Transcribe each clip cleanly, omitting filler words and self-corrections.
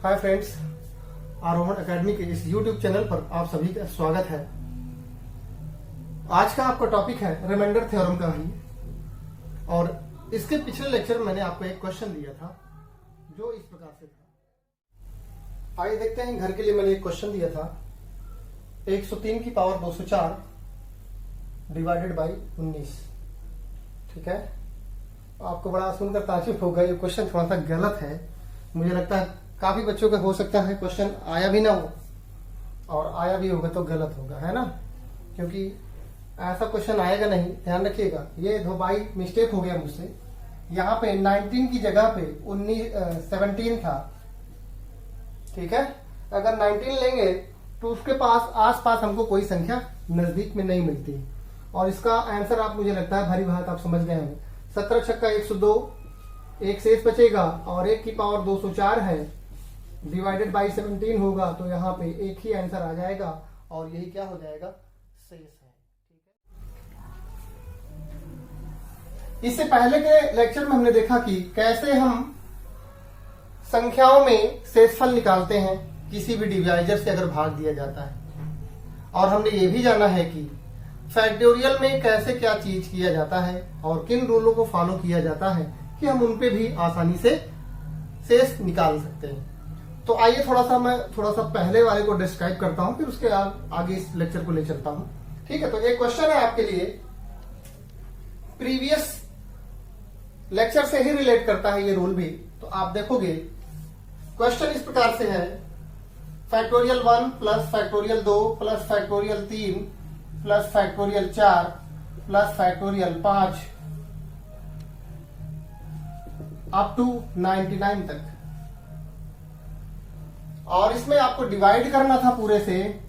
Hi friends, आरोहण academy के इस यूट्यूब चैनल पर आप सभी का स्वागत है। आज का आपका टॉपिक है रिमाइंडर थ्योरम का ही, और इसके पिछले लेक्चर में मैंने आपको एक क्वेश्चन दिया था जो इस प्रकार से था। आइए देखते हैं। घर के लिए मैंने एक क्वेश्चन दिया था 103 की पावर 204 डिवाइडेड बाई 19। ठीक है, आपको बड़ा सुनकर ताज्जुब होगा, ये क्वेश्चन थोड़ा सा गलत है। मुझे लगता है काफी बच्चों का हो सकता है क्वेश्चन आया भी ना हो, और आया भी होगा तो गलत होगा, है ना, क्योंकि ऐसा क्वेश्चन आएगा नहीं। ध्यान रखिएगा, ये दो बाई मिस्टेक हो गया मुझसे। यहाँ पे 19 की जगह पे 17 था। ठीक है, अगर 19 लेंगे तो उसके पास आसपास हमको कोई संख्या नजदीक में नहीं मिलती, और इसका आंसर आप मुझे लगता है भरी बात आप समझ गए होंगे। 17 छक्का 102, एक शेष बचेगा और 1 की पावर 204 है, डिवाइडेड बाई 17 होगा, तो यहाँ पे एक ही आंसर आ जाएगा और यही क्या हो जाएगा, शेष है। ठीक है, इससे पहले के लेक्चर में हमने देखा कि कैसे हम संख्याओं में शेषफल निकालते हैं किसी भी डिवाइजर से अगर भाग दिया जाता है, और हमने ये भी जाना है कि फैक्टोरियल में कैसे क्या चीज किया जाता है और किन रूलों को फॉलो किया जाता है कि हम उन पे भी आसानी से शेष निकाल सकते हैं। तो आइए मैं थोड़ा सा पहले वाले को डिस्क्राइब करता हूं, फिर उसके आगे इस लेक्चर को ले चलता हूं। ठीक है, तो एक क्वेश्चन है आपके लिए, प्रीवियस लेक्चर से ही रिलेट करता है ये रूल भी। तो आप देखोगे क्वेश्चन इस प्रकार से है, factorial 1 plus factorial 2 plus factorial 3 plus factorial 4 plus factorial 5 up to 99 तक, और इसमें आपको डिवाइड करना था पूरे से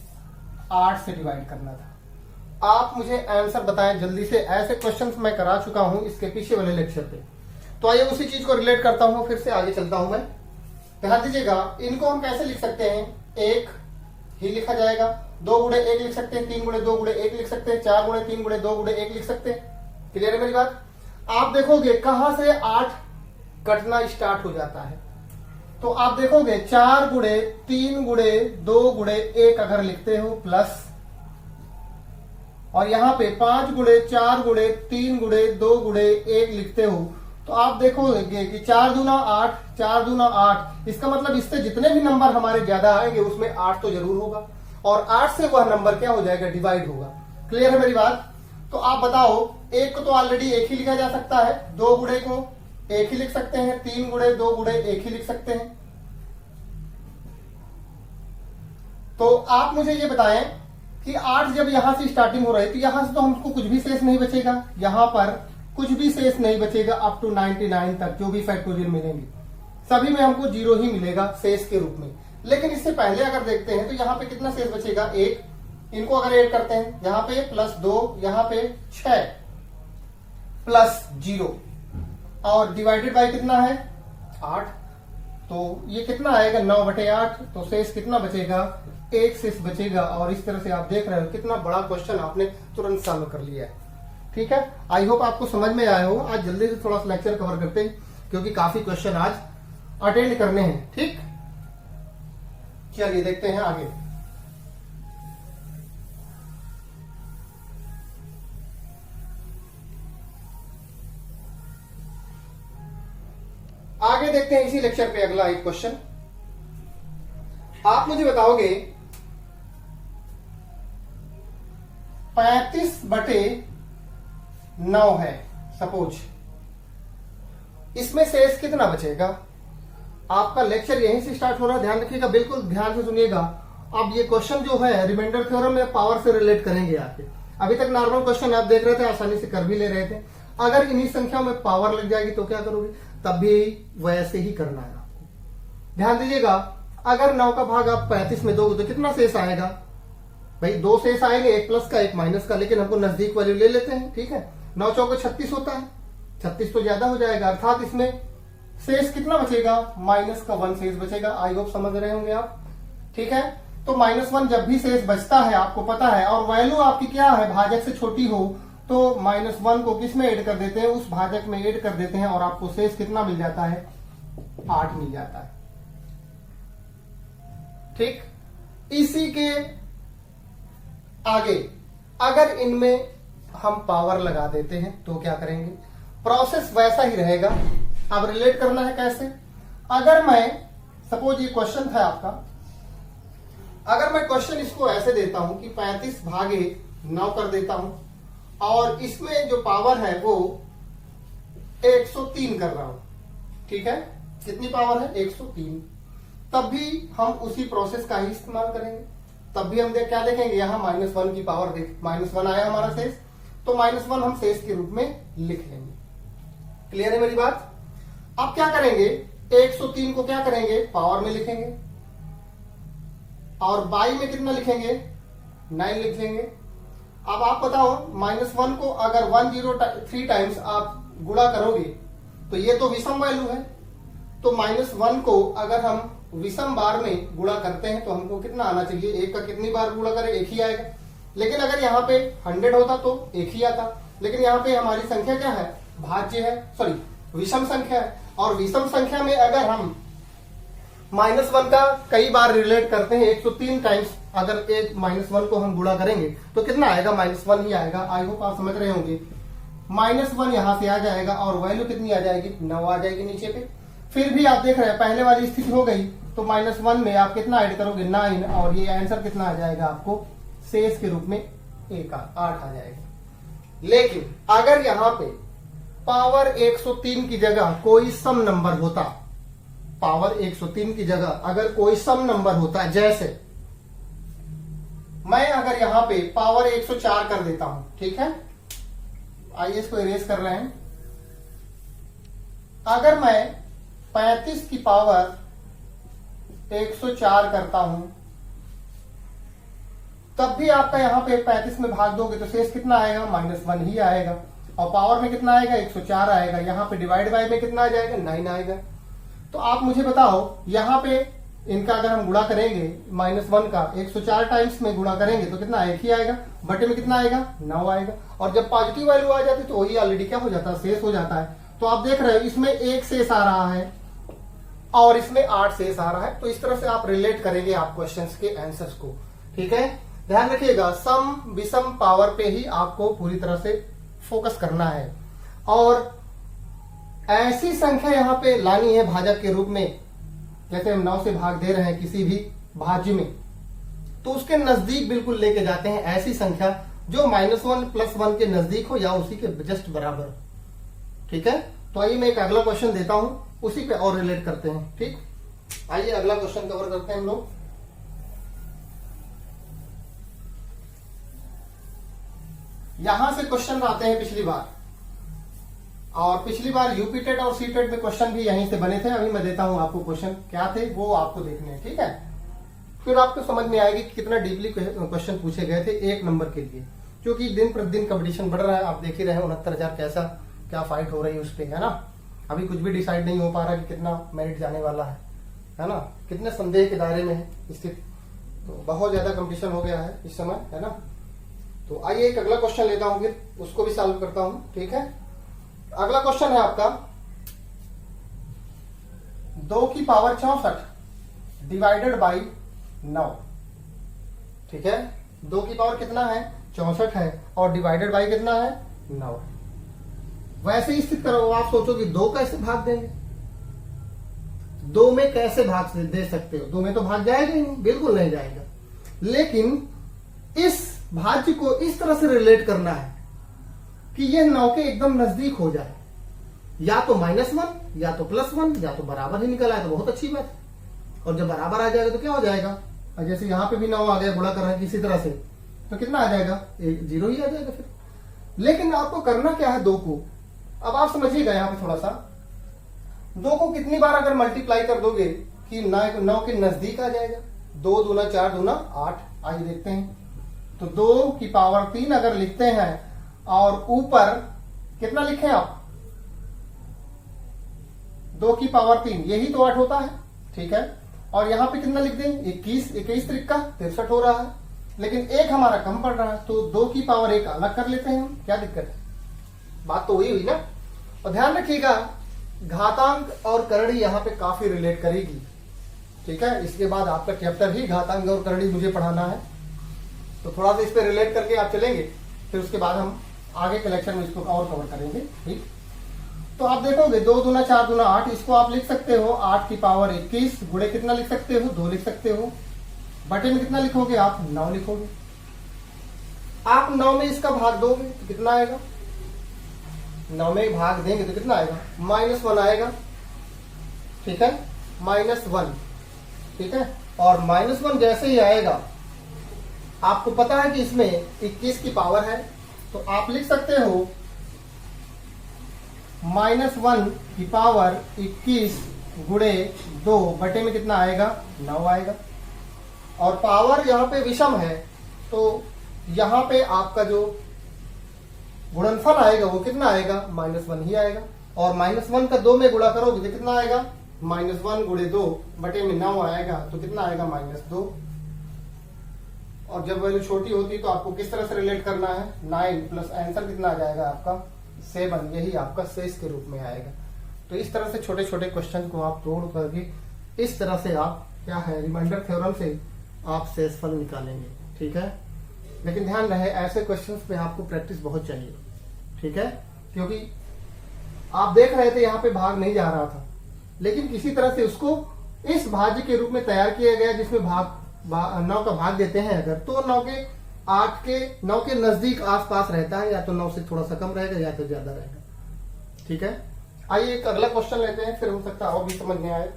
8 से डिवाइड करना था। आप मुझे आंसर बताएं जल्दी से। ऐसे क्वेश्चंस मैं करा चुका हूं इसके पीछे वाले लेक्चर पे, तो आइए उसी चीज को रिलेट करता हूं, फिर से आगे चलता हूं मैं। ध्यान दीजिएगा, इनको हम कैसे लिख सकते हैं, 1 ही लिखा जाएगा, 2 गुणे 1 लिख सकते हैं, 3 गुणे 2 गुणे 1 लिख सकते हैं, 4 गुणे 3 गुणे 2 गुणे 1 लिख सकते हैं। क्लियर है मेरी बात? आप देखोगे कहां से 8 कटना स्टार्ट हो जाता है, तो आप देखोगे 4 गुणे 3 गुणे 2 गुणे 1 अगर लिखते हो प्लस, और यहां पे 5 गुणे 4 गुणे 3 गुणे 2 गुणे 1 लिखते हो, तो आप देखोगे कि 4 दूना 8, 4 दूना 8। इसका मतलब इससे जितने भी नंबर हमारे ज्यादा आएंगे उसमें 8 तो जरूर होगा, और 8 से वह नंबर क्या हो जाएगा, डिवाइड होगा। क्लियर है मेरी बात? तो आप बताओ, 1 को तो ऑलरेडी 1 ही लिखा जा सकता है, 2 गुणे को 1 ही लिख सकते हैं, 3 गुणे 2 गुणे 1 ही लिख सकते हैं। तो आप मुझे ये बताएं कि 8 जब यहां से स्टार्टिंग हो रही है तो यहां से तो हमको कुछ भी शेष नहीं बचेगा, यहां पर कुछ भी शेष नहीं बचेगा अप टू 99 तक। जो भी फैक्टोरियल मिलेंगे सभी में हमको 0 ही मिलेगा शेष के रूप में। लेकिन इससे पहले अगर देखते हैं तो यहाँ पे कितना शेष बचेगा, 1। इनको अगर ऐड करते हैं, यहाँ पे प्लस 2, यहाँ पे 6 प्लस 0, और डिवाइडेड बाय कितना है, 8। तो ये कितना आएगा, 9/8। तो शेष कितना बचेगा, 1 शेष बचेगा। और इस तरह से आप देख रहे हो कितना बड़ा क्वेश्चन आपने तुरंत सॉल्व कर लिया है। ठीक है, आई होप आपको समझ में आया हो। आज जल्दी से थोड़ा सा लेक्चर कवर करते हैं क्योंकि काफी क्वेश्चन आज अटेंड करने हैं। ठीक, चलिए देखते हैं आगे। आगे देखते हैं इसी लेक्चर पे अगला एक क्वेश्चन। आप मुझे बताओगे 35/9 है सपोज, इसमें शेष कितना बचेगा। आपका लेक्चर यहीं से स्टार्ट हो रहा है, ध्यान रखिएगा, बिल्कुल ध्यान से सुनिएगा। अब ये क्वेश्चन जो है रिमाइंडर थ्योरम में पावर से रिलेट करेंगे आपके। अभी तक नॉर्मल क्वेश्चन आप देख रहे थे, आसानी से कर भी ले रहे थे। अगर इन्हीं संख्याओं में पावर लग जाएगी तो क्या करोगे, तब भी वैसे ही करना है आपको। ध्यान दीजिएगा, अगर 9 का भाग आप 35 में दोगे तो कितना शेष आएगा भाई, 2 शेष आएंगे, एक प्लस का एक माइनस का, लेकिन हमको नजदीक वैल्यू ले लेते हैं। ठीक है, 9 चौके 36 होता है, 36 तो ज्यादा हो जाएगा, अर्थात इसमें शेष कितना बचेगा, -1 शेष बचेगा। आई होप समझ रहे होंगे आप। ठीक है, तो -1 जब भी शेष बचता है आपको पता है, और वैल्यू आपकी क्या है, भाजक से छोटी हो तो -1 को किस में ऐड कर देते हैं, उस भाजक में ऐड कर देते हैं, और आपको शेष कितना मिल जाता है, 8 मिल जाता है। ठीक, इसी के आगे अगर इनमें हम पावर लगा देते हैं तो क्या करेंगे, प्रोसेस वैसा ही रहेगा। अब रिलेट करना है कैसे, अगर मैं सपोज ये क्वेश्चन था आपका, अगर मैं क्वेश्चन इसको ऐसे देता हूं कि 35 भागे 9 कर देता हूं और इसमें जो पावर है वो 103 कर रहा हूं, ठीक है, कितनी पावर है 103, तब भी हम उसी प्रोसेस का ही इस्तेमाल करेंगे। तब भी हम क्या देखेंगे, यहां -1 की पावर देख, -1 आया हमारा शेष, तो -1 हम शेष के रूप में लिख लेंगे। क्लियर है मेरी बात। अब क्या करेंगे, 103 को क्या करेंगे, पावर में लिखेंगे और बाई में कितना लिखेंगे, 9 लिख लेंगे। अब आप बताओ -1 को अगर 103 टाइम्स आप गुणा करोगे तो ये तो विषम वैल्यू है, तो -1 को अगर हम विषम बार में गुणा करते हैं तो हमको कितना आना चाहिए, एक का कितनी बार गुणा करें, एक ही आएगा। लेकिन अगर यहाँ पे 100 होता तो एक ही आता, लेकिन यहाँ पे हमारी संख्या क्या है, भाज्य है, सॉरी विषम संख्या है, और विषम संख्या में अगर हम -1 का कई बार रिलेट करते हैं 103 टाइम्स, अगर एक -1 को हम गुणा करेंगे तो कितना आएगा, -1 ही आएगा। आई होप आप समझ रहे होंगे। -1 यहां से आ जाएगा और वैल्यू कितनी आ जाएगी, 9 आ जाएगी नीचे पे। फिर भी आप देख रहे हैं पहले वाली स्थिति हो गई, तो -1 में आप कितना ऐड करोगे, 9, और ये आंसर कितना आ जाएगा आपको, शेष के रूप में 8 आ जाएगा। लेकिन अगर यहां पे पावर 103 की जगह कोई सम नंबर होता, पावर 103 की जगह अगर कोई सम नंबर होता, जैसे मैं अगर यहां पे पावर 104 कर देता हूं, ठीक है, आइए इसको इरेज कर रहे हैं। अगर मैं 35 की पावर 104 करता हूं, तब भी आपका यहां पे 35 में भाग दोगे तो शेष कितना आएगा, -1 ही आएगा, और पावर में कितना आएगा, 104 आएगा। यहां पे डिवाइड बाय में कितना आ जाएगा, 9 आएगा। तो आप मुझे बताओ यहां पे इनका अगर हम गुणा करेंगे, -1 का 104 टाइम्स में गुणा करेंगे तो कितना, एक ही आएगा, बटे में कितना आएगा, 9 आएगा। और जब पॉजिटिव वैल्यू आ जाती तो वही ऑलरेडी क्या हो जाता है, शेष हो जाता है। तो आप देख रहे हो इसमें 1 शेष आ रहा है और इसमें 8 शेष आ रहा है। तो इस तरह से आप रिलेट करेंगे आप क्वेश्चंस के आंसर्स को, ठीक है। ध्यान रखिएगा, सम विषम पावर पे ही आपको पूरी तरह से फोकस करना है, और ऐसी संख्या यहां पे लानी है भाजक के रूप में, जैसे हम 9 से भाग दे रहे हैं किसी भी भाज्य में, तो उसके नजदीक बिल्कुल लेके जाते हैं ऐसी संख्या जो -1 + 1 के नजदीक हो या उसी के जस्ट बराबर, ठीक है। तो आइए मैं एक अगला क्वेश्चन देता हूं, उसी पे और रिलेट करते हैं, ठीक। आइए अगला क्वेश्चन कवर करते हैं हम लोग। यहां से क्वेश्चन आते हैं पिछली बार, और पिछली बार यूपीटेट और सीटेट में क्वेश्चन भी यहीं से बने थे। अभी मैं देता हूं आपको क्वेश्चन, क्या थे वो आपको देखने हैं, ठीक है। फिर आपको समझ में आएगी कि कितना डीपली क्वेश्चन पूछे गए थे 1 नंबर के लिए, क्योंकि दिन प्रतिदिन कंपटीशन बढ़ रहा है। आप देख ही रहे हैं 69,000 कैसा क्या फाइट हो रही है उस पर, है ना। अभी कुछ भी डिसाइड नहीं हो पा रहा कि कितना मेरिट जाने वाला है ना, कितने संदेह के दायरे में है स्थिति। तो बहुत ज्यादा कंपटीशन हो गया है इस समय, है ना। तो आइए एक अगला क्वेश्चन लेता हूं, फिर उसको भी सॉल्व करता हूं, ठीक है। अगला क्वेश्चन है आपका 2 की पावर 64 डिवाइडेड बाई 9, ठीक है। 2 की पावर कितना है, 64 है, और डिवाइडेड बाई कितना है, 9। वैसे ही स्थित करो, आप सोचो कि 2 कैसे भाग देंगे, 2 में कैसे भाग दे सकते हो, 2 में तो भाग जाएगा ही नहीं, बिल्कुल नहीं जाएगा। लेकिन इस भाज्य को इस तरह से रिलेट करना है कि ये 9 के एकदम नजदीक हो जाए, या तो -1 या तो +1 या तो बराबर ही निकल आए तो बहुत अच्छी बात है। और जब बराबर आ जाएगा तो क्या हो जाएगा, जैसे यहां पे भी 9 आ गया, गुणा कर रहे हैं किसी तरह से, तो कितना आ जाएगा, 0 ही आ जाएगा फिर। लेकिन आपको करना क्या है, 2 को, अब आप समझिएगा यहां पे थोड़ा सा, 2 को कितनी बार अगर मल्टीप्लाई कर दोगे कि 9 के नजदीक आ जाएगा, 2 दूना 4 दूना 8। आइए देखते हैं। तो 2 की पावर 3 अगर लिखते हैं और ऊपर कितना लिखे आप, 2 की पावर 3, यही तो 8 होता है, ठीक है। और यहां पे कितना लिख दें, 21 त्रिका 63 हो रहा है, लेकिन एक हमारा कम पड़ रहा है, तो 2 की पावर 1 अलग कर लेते हैं हम, क्या दिक्कत है, बात तो वही हुई ना। और ध्यान रखिएगा घातांक और करड़ी यहां पे काफी रिलेट करेगी, ठीक है, इसके बाद आपका चैप्टर ही घातांक और करड़ी मुझे पढ़ाना है, तो थोड़ा सा इस पे रिलेट करके आप चलेंगे, फिर उसके बाद हम आगे के लेक्चर में इसको और कवर करेंगे। ठीक, तो आप देखोगे 2 दूना 4 दूना 8, इसको आप लिख सकते हो 8 की पावर 21 गुणे कितना लिख सकते हो, 2 लिख सकते हो। बटे में कितना लिखोगे आप, 9 लिखोगे। आप 9 में इसका भाग दोगे तो कितना आएगा, 9 में भाग देंगे तो कितना आएगा, -1 आएगा। ठीक है, -1। ठीक है, और -1 जैसे ही आएगा, आपको पता है कि इसमें 21 की पावर है, तो आप लिख सकते हो -1 की पावर 21 गुणे 2 बटे में कितना आएगा, 9 आएगा। और पावर यहाँ पे विषम है, तो यहाँ पे आपका जो गुणनफल आएगा वो कितना आएगा, -1 ही आएगा। और -1 का 2 में गुणा करोगे तो कितना आएगा, -1 गुणे 2 बटे में 9 आएगा, तो कितना आएगा, -2। और जब वैल्यू छोटी होती है तो आपको किस तरह से रिलेट करना है, 9 प्लस आंसर कितना आ जाएगा आपका 7, यही आपका शेष के रूप में आएगा। तो इस तरह से छोटे छोटे क्वेश्चन को आप तोड़ करके इस तरह से आप क्या है, रिमाइंडर थ्योरम से आप शेषफल निकालेंगे। ठीक है, लेकिन ध्यान रहे ऐसे क्वेश्चंस पे आपको प्रैक्टिस बहुत चाहिए। ठीक है, क्योंकि आप देख रहे थे यहाँ पे भाग नहीं जा रहा था, लेकिन किसी तरह से उसको इस भाज्य के रूप में तैयार किया गया, जिसमें 9 का भाग देते हैं अगर, तो 9 के नजदीक आसपास रहता है, या तो 9 से थोड़ा सा कम रहेगा या तो ज्यादा रहेगा। ठीक है, आइए एक अगला क्वेश्चन लेते हैं, फिर हो सकता है और भी समझ में आए।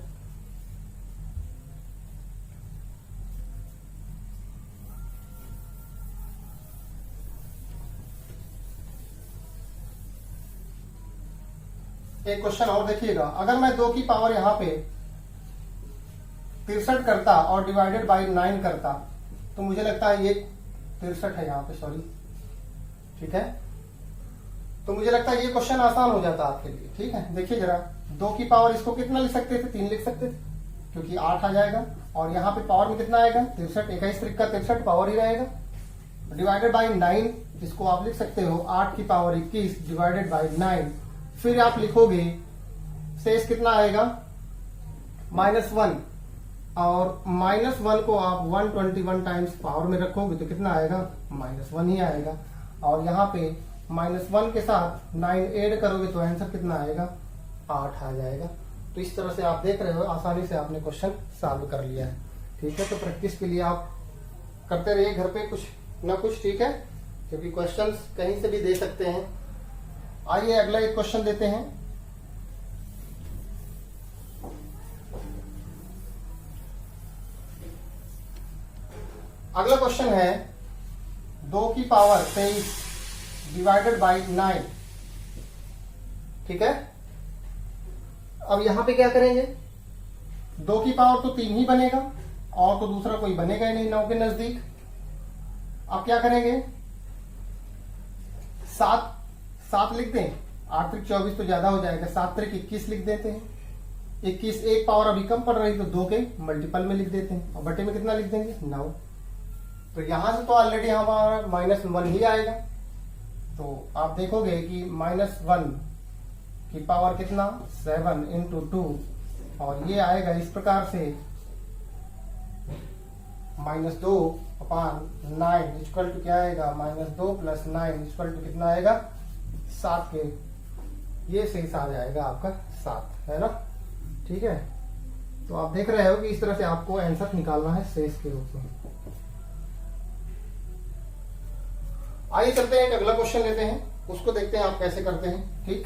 एक क्वेश्चन और देखिएगा, अगर मैं 2 की पावर यहाँ पे 63 करता और डिवाइडेड बाई 9 करता, तो मुझे लगता है ये 63 है यहाँ पे, सॉरी। ठीक है, तो मुझे लगता है ये क्वेश्चन आसान हो जाता आपके लिए। ठीक है, देखिए जरा, 2 की पावर इसको कितना लिख सकते थे, 3 लिख सकते थे, क्योंकि 8 आ जाएगा। और यहाँ पे पावर में कितना आएगा, 63, 21 त्रिक का 63 पावर ही रहेगा। डिवाइडेड बाई 9, इसको आप लिख सकते हो 8 की पावर 21 डिवाइडेड बाई 9। फिर आप लिखोगे शेष कितना आएगा, -1, और -1 को आप 121 टाइम्स पावर में रखोगे तो कितना आएगा, -1 ही आएगा। और यहाँ पे -1 के साथ 9 ऐड करोगे तो आंसर कितना आएगा, 8 आ जाएगा। तो इस तरह से आप देख रहे हो, आसानी से आपने क्वेश्चन सॉल्व कर लिया है। ठीक है, तो प्रैक्टिस के लिए आप करते रहिए घर पे कुछ ना कुछ। ठीक है, क्योंकि क्वेश्चंस कहीं से भी दे सकते हैं। आइए अगला एक क्वेश्चन देते हैं। अगला क्वेश्चन है 2 की पावर 23 डिवाइडेड बाई 9। ठीक है, अब यहां पे क्या करेंगे, 2 की पावर तो 3 ही बनेगा, और तो दूसरा कोई बनेगा ही नहीं 9 के नजदीक। अब क्या करेंगे, 7 लिख दें, 8 त्रिक 24 तो ज्यादा हो जाएगा, 7 त्रिक 21 लिख देते हैं। 21 एक पावर अभी कम पड़ रही तो 2 के मल्टीपल में लिख देते हैं, और बटे में कितना लिख देंगे, 9। तो यहां से तो ऑलरेडी हमारा -1 ही आएगा, तो आप देखोगे कि -1 की पावर कितना, 7 इंटू 2, और ये आएगा इस प्रकार से -2/9 इक्वल टू क्या आएगा, -2 + 9 इक्वल टू कितना आएगा, 7 के, ये शेष आ जाएगा आपका 7, है ना। ठीक है, तो आप देख रहे हो कि इस तरह से आपको आंसर निकालना है शेष के रूप में। आइए चलते हैं, एक अगला क्वेश्चन लेते हैं, उसको देखते हैं आप कैसे करते हैं। ठीक,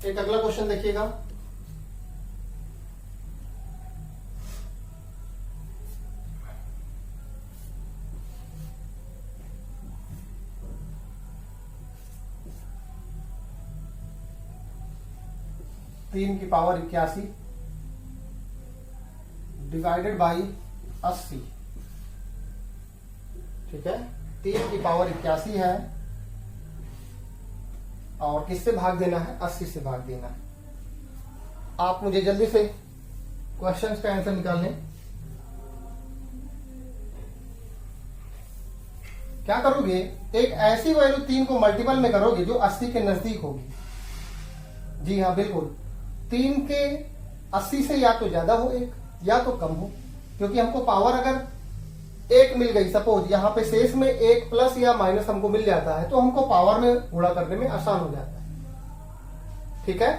एक अगला क्वेश्चन देखिएगा, तीन की पावर 81 डिवाइडेड बाई 80। ठीक है, 3 की पावर 81 है, और किससे भाग देना है, 80 से भाग देना है। आप मुझे जल्दी से क्वेश्चंस का आंसर निकाल लें। क्या करोगे, एक ऐसी वैल्यू 3 को मल्टीपल में करोगे जो 80 के नजदीक होगी। जी हाँ बिल्कुल, 3 के 80 से या तो ज्यादा हो एक या तो कम हो, क्योंकि हमको पावर अगर 1 मिल गई, सपोज यहाँ पे शेष में 1 प्लस या माइनस हमको मिल जाता है तो हमको पावर में गुणा करने में आसान हो जाता है। ठीक है,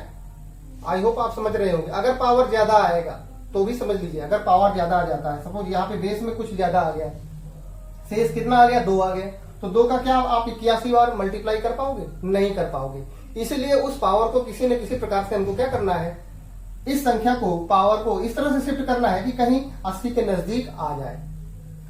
आई होप आप समझ रहे होंगे। अगर पावर ज्यादा आएगा तो भी समझ लीजिए, अगर पावर ज्यादा आ जाता है, सपोज यहाँ पे बेस में कुछ ज्यादा आ गया, शेष कितना आ गया, 2 आ गया, तो 2 का क्या आप 81 बार मल्टीप्लाई कर पाओगे? नहीं कर पाओगे। इसलिए उस पावर को किसी न किसी प्रकार से हमको क्या करना है, इस संख्या को, पावर को इस तरह से शिफ्ट करना है कि कहीं 80 के नजदीक आ जाए।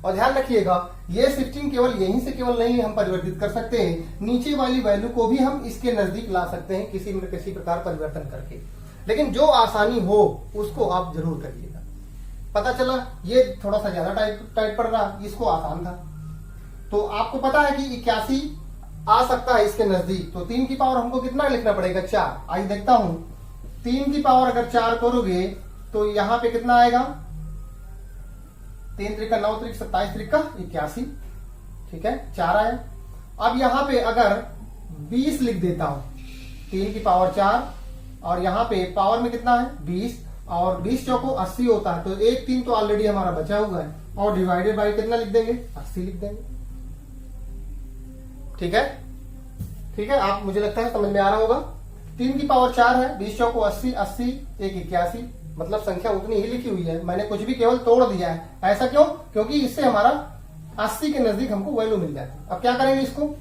और ध्यान रखिएगा, ये शिफ्टिंग केवल यहीं से केवल नहीं हम परिवर्तित कर सकते हैं, नीचे वाली वैल्यू को भी हम इसके नजदीक ला सकते हैं किसी न किसी प्रकार परिवर्तन करके। लेकिन जो आसानी हो उसको आप जरूर करिएगा। पता चला ये थोड़ा सा ज्यादा टाइट पड़ रहा, इसको आसान था। तो आपको पता है कि 81 आ सकता है इसके नजदीक, तो 3 की पावर हमको कितना लिखना पड़ेगा? 4। आइए देखता हूं, 3 की पावर अगर 4 करोगे तो यहां पे कितना आएगा? 3 त्रिका 9 त्रिक 27 त्रिका 81। ठीक है, 4 आया। अब यहां पे अगर 20 लिख देता हूं, 3 की पावर 4 और यहां पे पावर में कितना है? 20, और 20 चौको 80 होता है, तो 1 3 तो ऑलरेडी हमारा बचा हुआ है, और डिवाइडेड बाय कितना लिख देंगे? 80 लिख देंगे। ठीक है, ठीक है, आप मुझे लगता है समझ में आ रहा होगा। 3 की पावर 4 है, 20 चौको 80, 80 1 81, मतलब संख्या उतनी ही लिखी हुई है, मैंने कुछ भी केवल तोड़ दिया है। ऐसा क्यों? क्योंकि इससे हमारा 80 के नजदीक हमको वैल्यू मिल जाती है। अब क्या करेंगे इसको,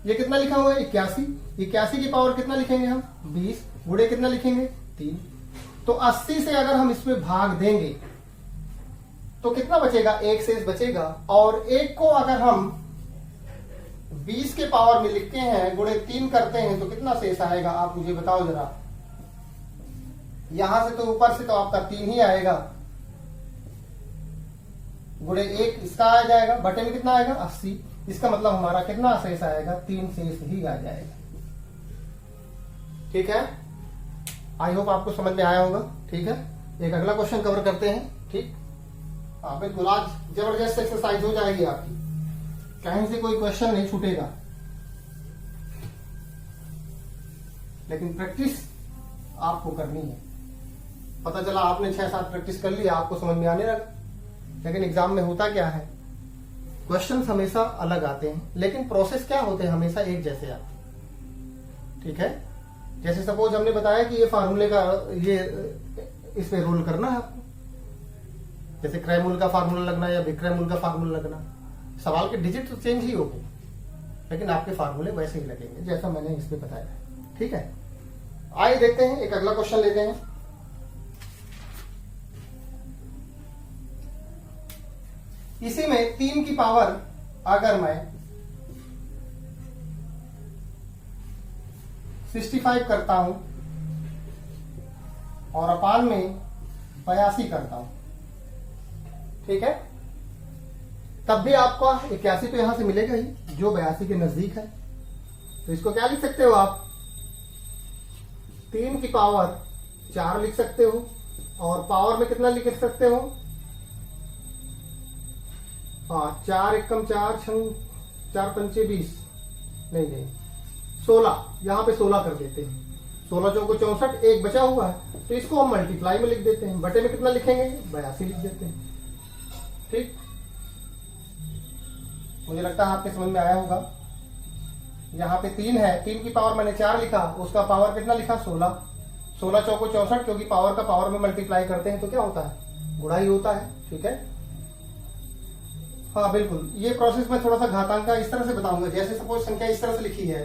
ये कितना लिखा हुआ है? 81, 81 की पावर कितना लिखेंगे हम? 20, गुणे कितना लिखेंगे? 3। तो 80 से अगर हम इसमें भाग देंगे तो कितना बचेगा? 1 शेष बचेगा, और 1 को अगर हम 20 के पावर में लिखते हैं, गुणे 3 करते हैं, तो कितना शेष आएगा? आप मुझे बताओ जरा। यहां से तो ऊपर से तो आपका 3 ही आएगा, गुणे 1 इसका आ जाएगा, बटे में कितना आएगा? 80। इसका मतलब हमारा कितना शेष आएगा? 3 शेष ही आ जाएगा। ठीक है, आई होप आपको समझ में आया होगा। ठीक है, एक अगला क्वेश्चन कवर करते हैं। ठीक, हाँ बिल्कुल, आज जबरदस्त एक्सरसाइज हो जाएगी आपकी, कहीं से कोई क्वेश्चन नहीं छूटेगा, लेकिन प्रैक्टिस आपको करनी है। पता चला आपने 6-7 प्रैक्टिस कर लिया, आपको समझ में आने लगा, लेकिन एग्जाम में होता क्या है, क्वेश्चन हमेशा अलग आते हैं, लेकिन प्रोसेस क्या होते हैं? हमेशा एक जैसे आते हैं। ठीक है, जैसे सपोज हमने बताया कि ये फार्मूले का, ये इस पे रोल करना है आपको, जैसे क्रैमूल का फार्मूला लगना या विक्रैमूल का फार्मूला लगना, सवाल के डिजिट तो चेंज ही होंगे, लेकिन आपके फार्मूले वैसे ही लगेंगे जैसा मैंने इसमें बताया है। ठीक है, आइए देखते हैं, एक अगला क्वेश्चन लेते हैं। इसी में 3 की पावर अगर मैं 65 करता हूं और अपान में 82 करता हूं, ठीक है, तब भी आपका 81 तो यहां से मिलेगा ही, जो 82 के नजदीक है। तो इसको क्या लिख सकते हो आप? 3 की पावर 4 लिख सकते हो, और पावर में कितना लिख सकते हो? 4 एकम 4 4 पंचे 20, नहीं 16, यहां पे 16 कर देते हैं, 16 चौको 64, 1 बचा हुआ है, तो इसको हम मल्टीप्लाई में लिख देते हैं, बटे में कितना लिखेंगे? 82 लिख देते हैं। ठीक, मुझे लगता है आपके समझ में आया होगा। यहाँ पे 3 है, 3 की पावर मैंने 4 लिखा, उसका पावर कितना लिखा? 16, 16 चौको 64, क्योंकि पावर का पावर में मल्टीप्लाई करते हैं तो क्या होता है? गुणा ही होता है। ठीक है, हाँ बिल्कुल, ये प्रोसेस मैं थोड़ा सा घातांक का इस तरह से बताऊंगा, जैसे सपोज संख्या इस तरह से लिखी है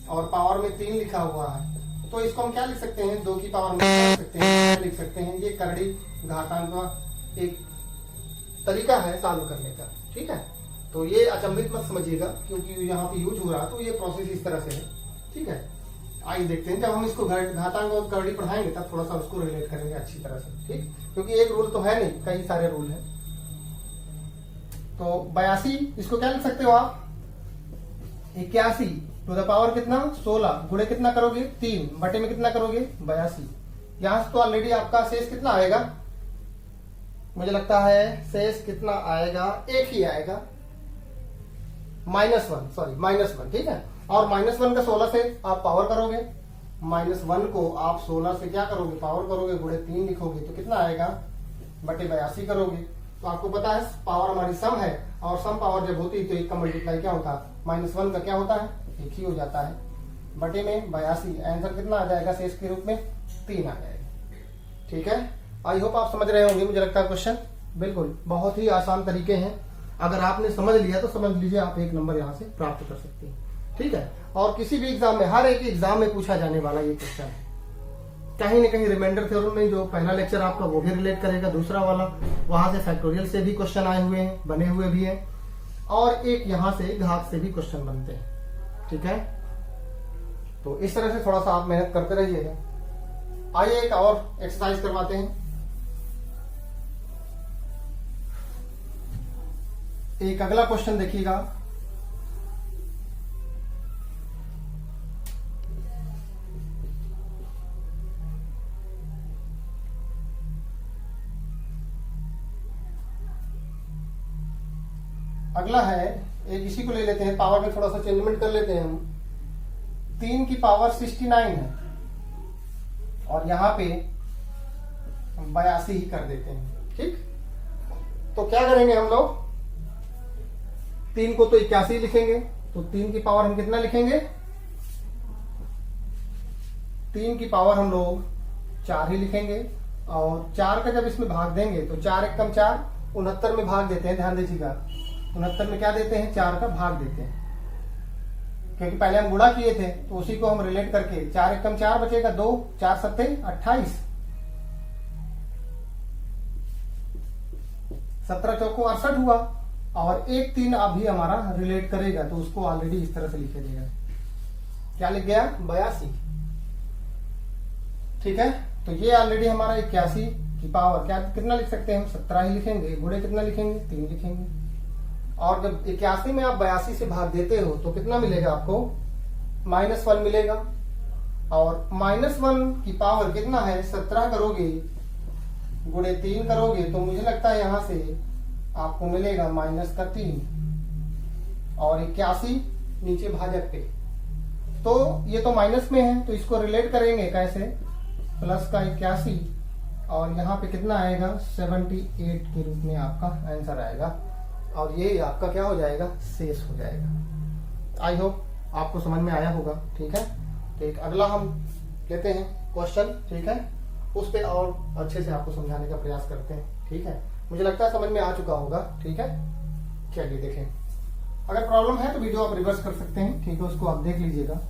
और पावर में 3 लिखा हुआ है, तो इसको हम क्या लिख सकते हैं? 2 की पावर में लिख सकते हैं, लिख सकते हैं। ये करड़ी घातांक का एक तरीका है सॉल्व करने का। ठीक है, तो ये अचंभित मत समझिएगा, क्योंकि यहाँ पे यूज हो रहा है, तो ये प्रोसेस इस तरह से है। ठीक है, आइए देखते हैं, जब हम इसको घातांक और करड़ी पढ़ाएंगे तब थोड़ा सा उसको रिलेट करेंगे अच्छी तरह से। ठीक, क्योंकि एक रूल तो है नहीं, कई सारे रूल है। तो 82, इसको क्या लिख सकते हो आप? 81 टू द पावर कितना? 16, गुणे कितना करोगे? 3, बटे में कितना करोगे? 82। यहां से तो ऑलरेडी आपका शेष कितना आएगा? मुझे लगता है शेष कितना आएगा? 1 ही आएगा। -1, ठीक है। और -1 का 16 से आप पावर करोगे, -1 को आप 16 से क्या करोगे, पावर करोगे, गुणे 3 लिखोगे तो कितना आएगा, बटे 82 करोगे। तो आपको पता है पावर हमारी सम है, और सम पावर जब होती है तो 1 का मल्टीप्लाई क्या होता है, -1 का क्या होता है, 1 ही हो जाता है, बटे में 82। आंसर कितना आ जाएगा, शेष के रूप में 3 आ जाएगा। ठीक है, आई होप आप समझ रहे होंगे। मुझे लगता है क्वेश्चन बिल्कुल बहुत ही आसान तरीके हैं, अगर आपने समझ लिया तो समझ लीजिए आप 1 नंबर यहाँ से प्राप्त कर सकते हैं। ठीक है, और किसी भी एग्जाम में, हर एक एग्जाम में पूछा जाने वाला ये क्वेश्चन है। कहीं न कहीं रिमाइंडर थ्योरम में जो पहला लेक्चर आपका वो भी रिलेट करेगा, दूसरा वाला वहां से फैक्टोरियल से भी क्वेश्चन आए हुए हैं, बने हुए भी हैं, और एक यहाँ से घात से भी क्वेश्चन बनते हैं। ठीक है, तो इस तरह से थोड़ा सा आप मेहनत करते रहिएगा। आइए एक और एक्सरसाइज करवाते हैं। एक अगला क्वेश्चन देखिएगा। अगला है एक, इसी को ले लेते हैं, पावर में थोड़ा सा चेंजमेंट कर लेते हैं हम। 3 की पावर 69 है और यहाँ पे 82 ही कर देते हैं। ठीक, तो क्या करेंगे हम लोग, 3 को तो 81 लिखेंगे, तो 3 की पावर हम कितना लिखेंगे, 3 की पावर हम लोग 4 ही लिखेंगे, और 4 का जब इसमें भाग देंगे तो 4 एक कम 4, 69 में भाग देते हैं। ध्यान दीजिएगा, 69 में क्या देते हैं, 4 का भाग देते हैं, क्योंकि पहले हम गुणा किए थे तो उसी को हम रिलेट करके 4 एक कम 4 बचेगा, 2 4 सत्ते 28, 17 चौको 68 हुआ, और 1 3 अभी हमारा रिलेट करेगा तो उसको ऑलरेडी इस तरह से लिखे देगा, क्या लिख गया, 82। ठीक है, तो ये ऑलरेडी हमारा 81 की पावर क्या कितना लिख सकते हैं हम, 17 ही लिखेंगे, गुणे कितना लिखेंगे, 3 लिखेंगे, और जब 81 में आप 82 से भाग देते हो तो कितना मिलेगा आपको, -1 मिलेगा, और -1 की पावर कितना है, 17 करोगे गुणे 3 करोगे तो मुझे लगता है यहां से आपको मिलेगा -3, और 81 नीचे भाजक पे, तो ये तो माइनस में है तो इसको रिलेट करेंगे कैसे, प्लस का 81, और यहाँ पे कितना आएगा, 78 के रूप में आपका आंसर आएगा, और ये आपका क्या हो जाएगा, शेष हो जाएगा। आई होप आपको समझ में आया होगा। ठीक है, तो एक अगला हम लेते हैं क्वेश्चन। ठीक है, उस पे और अच्छे से आपको समझाने का प्रयास करते हैं। ठीक है, मुझे लगता है समझ में आ चुका होगा। ठीक है, चलिए देखें, अगर प्रॉब्लम है तो वीडियो आप रिवर्स कर सकते हैं। ठीक है, उसको आप देख लीजिएगा।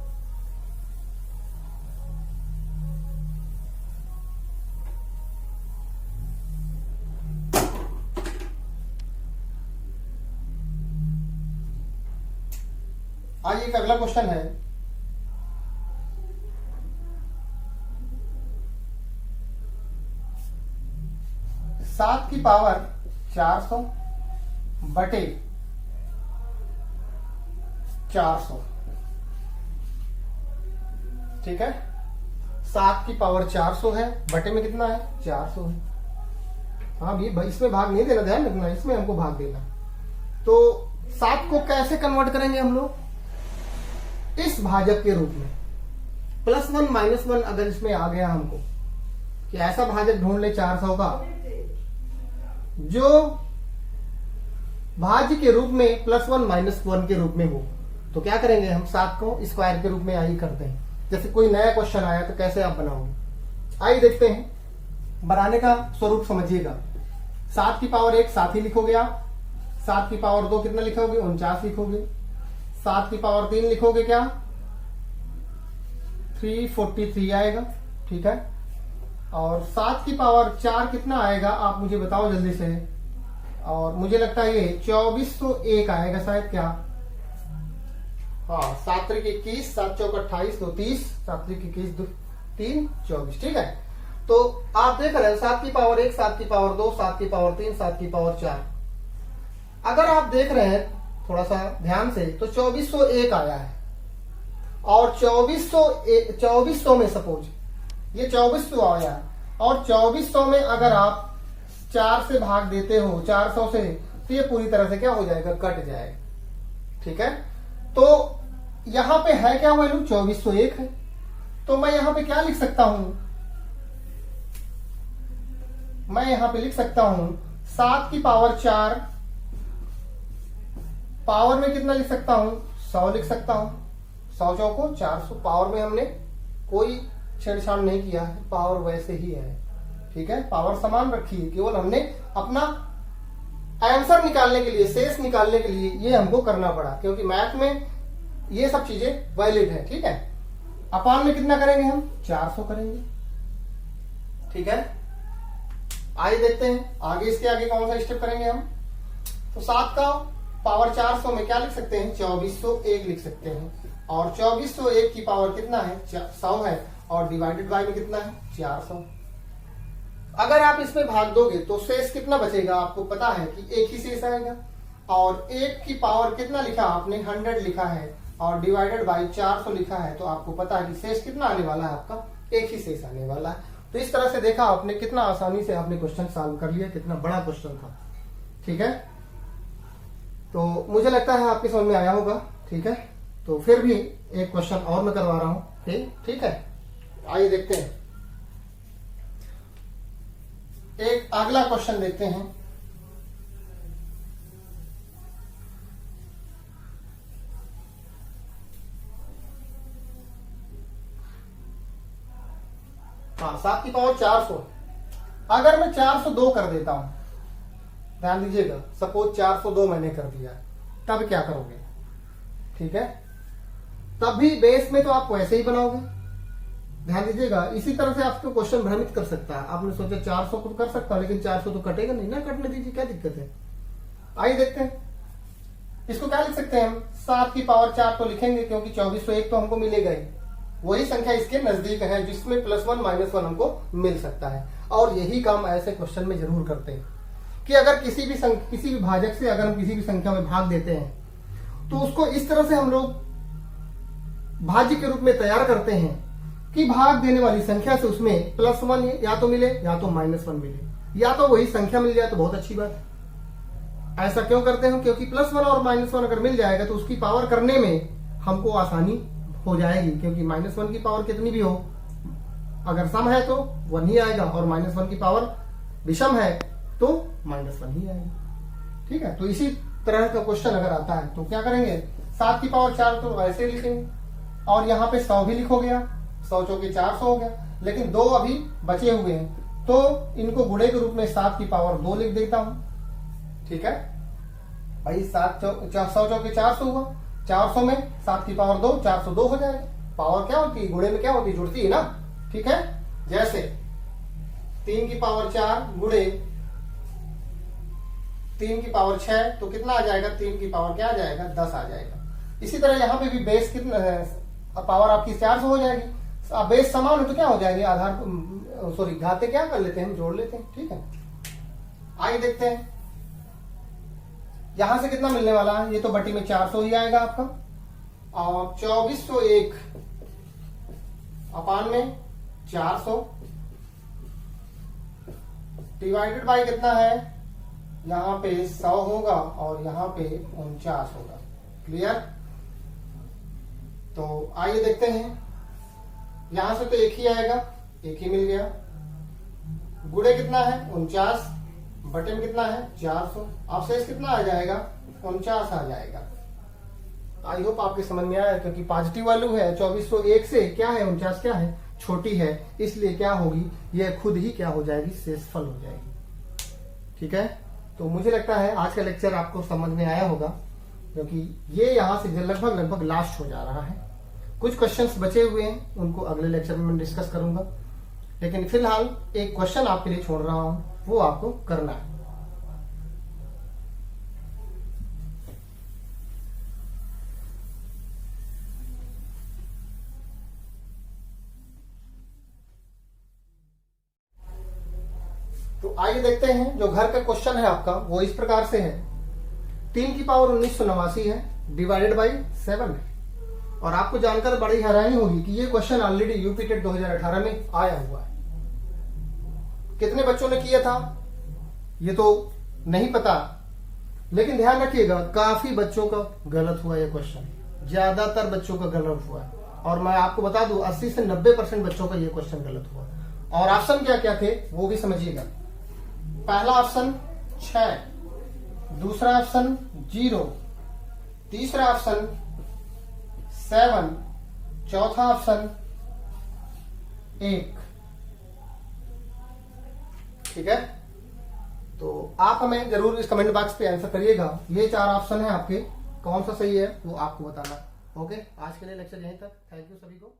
आइए एक अगला क्वेश्चन है, सात की पावर 400 बटे 400। ठीक है, 7 की पावर 400 है, बटे में कितना है, 400 है। हाँ भाई, इसमें भाग नहीं देना, ध्यान रखना, इसमें हमको भाग देना। तो 7 को कैसे कन्वर्ट करेंगे हम लोग, इस भाजक के रूप में, +1 -1 अगर इसमें आ गया हमको कि ऐसा भाजक ढूंढ ले 400 का जो भाज्य के रूप में +1 -1 के रूप में हो, तो क्या करेंगे हम, 7 को स्क्वायर के रूप में आई करते हैं। जैसे कोई नया क्वेश्चन आया तो कैसे आप बनाओगे, आइए देखते हैं। बनाने का स्वरूप समझिएगा। 7 की पावर 1 7 ही लिखोगे आप, 7 की पावर 2 कितना लिखोगे, 49 लिखोगे, 7 की पावर 3 लिखोगे क्या, 343 आएगा। ठीक है, और 7 की पावर 4 कितना आएगा आप मुझे बताओ जल्दी से, और मुझे लगता है ये 2401 आएगा शायद, क्या, हाँ, 7 3 21, 7 चौक 28, 2 30, 7 3 21, 2 3 24। ठीक है, तो आप देख रहे हैं 7 की पावर 1, 7 की पावर 2, 7 की पावर 3, 7 की पावर 4। अगर आप देख रहे हैं थोड़ा सा ध्यान से तो 2401 आया है, और 2400 में सपोज ये 2400 आया है, और 2400 में अगर आप 4 से भाग देते हो 400 से, तो ये पूरी तरह से क्या हो जाएगा, कट जाएगा। ठीक है, तो यहां पे है क्या वैल्यू, 2401 है। तो मैं यहां पे क्या लिख सकता हूं, मैं यहां पे लिख सकता हूं 7 की पावर 4, पावर में कितना लिख सकता हूं, 100 लिख सकता हूं। 100 चौको 400, पावर में हमने कोई छेड़छाड़ नहीं किया है, पावर वैसे ही है। ठीक है, पावर समान रखी है, केवल हमने अपना आंसर निकालने के लिए, शेष निकालने के लिए ये हमको करना पड़ा, क्योंकि मैथ में ये सब चीजें वैलिड है। ठीक है, अपान में कितना करेंगे हम, 400 करेंगे। ठीक है, आइए देखते हैं आगे, इसके आगे कौन सा स्टेप करेंगे हम। तो 7 का पावर 400 में क्या लिख सकते हैं, 2401 लिख सकते हैं। और 2401 की पावर कितना है, 100 है, और डिवाइडेड बाय में कितना है, 400। अगर आप इसमें भाग दोगे तो शेष कितना बचेगा, आपको पता है कि एक ही शेष आएगा। और 1 की पावर कितना लिखा आपने, 100 लिखा है, और डिवाइडेड बाय 400 लिखा है, तो आपको पता है कि शेष कितना आने वाला है, आपका एक ही शेष आने वाला है। तो इस तरह से देखा आपने, कितना आसानी से आपने क्वेश्चन सॉल्व कर लिया, कितना बड़ा क्वेश्चन था। ठीक है, तो मुझे लगता है आपके समझ में आया होगा। ठीक है, तो फिर भी एक क्वेश्चन और मैं करवा रहा हूं। ठीक है, आइए देखते हैं, एक अगला क्वेश्चन देखते हैं। हाँ, 7 की पावर 400, अगर मैं 402 कर देता हूं, ध्यान दीजिएगा, सपोज 402 मैंने कर दिया, तब क्या करोगे। ठीक है, तब भी बेस में तो आप वैसे ही बनाओगे। ध्यान दीजिएगा, इसी तरह से आपको क्वेश्चन भ्रमित कर सकता है। आपने सोचा 400 को कर सकता है, लेकिन 400 तो कटेगा नहीं ना, कटने दीजिए, क्या दिक्कत है। आइए देखते हैं, इसको क्या लिख सकते हैं हम, 7 की पावर 4 तो लिखेंगे, क्योंकि 2401 तो हमको मिलेगा ही, वही संख्या इसके नजदीक है जिसमें +1 -1 हमको मिल सकता है। और यही काम ऐसे क्वेश्चन में जरूर करते हैं कि अगर किसी भी भाजक से अगर हम किसी भी संख्या में भाग देते हैं, तो उसको इस तरह से हम लोग भाज्य के रूप में तैयार करते हैं कि भाग देने वाली संख्या से उसमें +1 या तो मिले या तो -1 मिले, या तो वही संख्या मिल जाए तो बहुत अच्छी बात है। ऐसा क्यों करते हैं, क्योंकि +1 और -1 अगर मिल जाएगा तो उसकी पावर करने में हमको आसानी हो जाएगी, क्योंकि -1 की पावर कितनी भी हो, अगर सम है तो 1 ही आएगा, और -1 की पावर विषम है तो -1 ही आएगा। ठीक है, तो इसी तरह का क्वेश्चन अगर आता है तो क्या करेंगे, 7 की पावर 4 तो ऐसे लिखेंगे, और यहाँ पे 100 भी लिखो गया, 100 चौके 400 हो गया, लेकिन 2 अभी बचे हुए हैं, तो इनको गुणे के रूप में 7 की पावर 2 लिख देता हूं। ठीक है भाई, 100 चौके 400 हुआ, 400 में 7 की पावर 2, 402 हो जाएगा। पावर क्या होती है, गुणे में क्या होती है, जुड़ती है ना। ठीक है, जैसे 3 की पावर 4 गुणे 3 की पावर 6, तो कितना आ जाएगा, 3 की पावर क्या आ जाएगा, 10 आ जाएगा। इसी तरह यहाँ पे भी बेस कितना है, पावर आपकी 400 हो जाएगी। बेस समान है तो क्या हो जाएगी, आधार सॉरी घाते क्या कर लेते हैं, हम जोड़ लेते हैं। ठीक है, आइए देखते हैं यहां से कितना मिलने वाला है, ये तो बटी में 400 ही आएगा आपका, और 2401 अपान में 400 डिवाइडेड बाय कितना है, यहां पे 100 होगा और यहां पे 49 होगा। क्लियर, तो आइए देखते हैं, यहां से तो एक ही आएगा, एक ही मिल गया, गुणे कितना है 49, बटे में कितना है 400, अब शेष कितना आ जाएगा 49 आ जाएगा। आई होप आपके समझ में आया, क्योंकि पॉजिटिव वैल्यू है, 2401 से क्या है 49 क्या है, छोटी है, इसलिए क्या होगी, यह खुद ही क्या हो जाएगी, शेषफल हो जाएगी। ठीक है, तो मुझे लगता है आज का लेक्चर आपको समझ में आया होगा, क्योंकि ये यहां से लगभग लास्ट हो जा रहा है। कुछ क्वेश्चंस बचे हुए हैं, उनको अगले लेक्चर में मैं डिस्कस करूंगा, लेकिन फिलहाल एक क्वेश्चन आपके लिए छोड़ रहा हूं, वो आपको करना है। तो आइए देखते हैं, जो घर का क्वेश्चन है आपका वो इस प्रकार से है, 3 की पावर 1989 है, डिवाइडेड बाई 7 है। और आपको जानकर बड़ी हैरानी होगी कि ये क्वेश्चन ऑलरेडी यूपी टेट 2018 में आया हुआ है। कितने बच्चों ने किया था ये तो नहीं पता, लेकिन ध्यान रखिएगा काफी बच्चों का गलत हुआ ये क्वेश्चन, ज्यादातर बच्चों का गलत हुआ और मैं आपको बता दूं 80 से 90% बच्चों का ये क्वेश्चन गलत हुआ। और ऑप्शन क्या क्या थे वो भी समझिएगा। पहला ऑप्शन 6, दूसरा ऑप्शन 0, तीसरा ऑप्शन 7, चौथा ऑप्शन 1। ठीक है, तो आप हमें जरूर इस कमेंट बॉक्स पे आंसर करिएगा। ये 4 ऑप्शन है आपके, कौन सा सही है वो आपको बताना। ओके, आज के लिए लेक्चर यहीं तक। थैंक यू सभी को।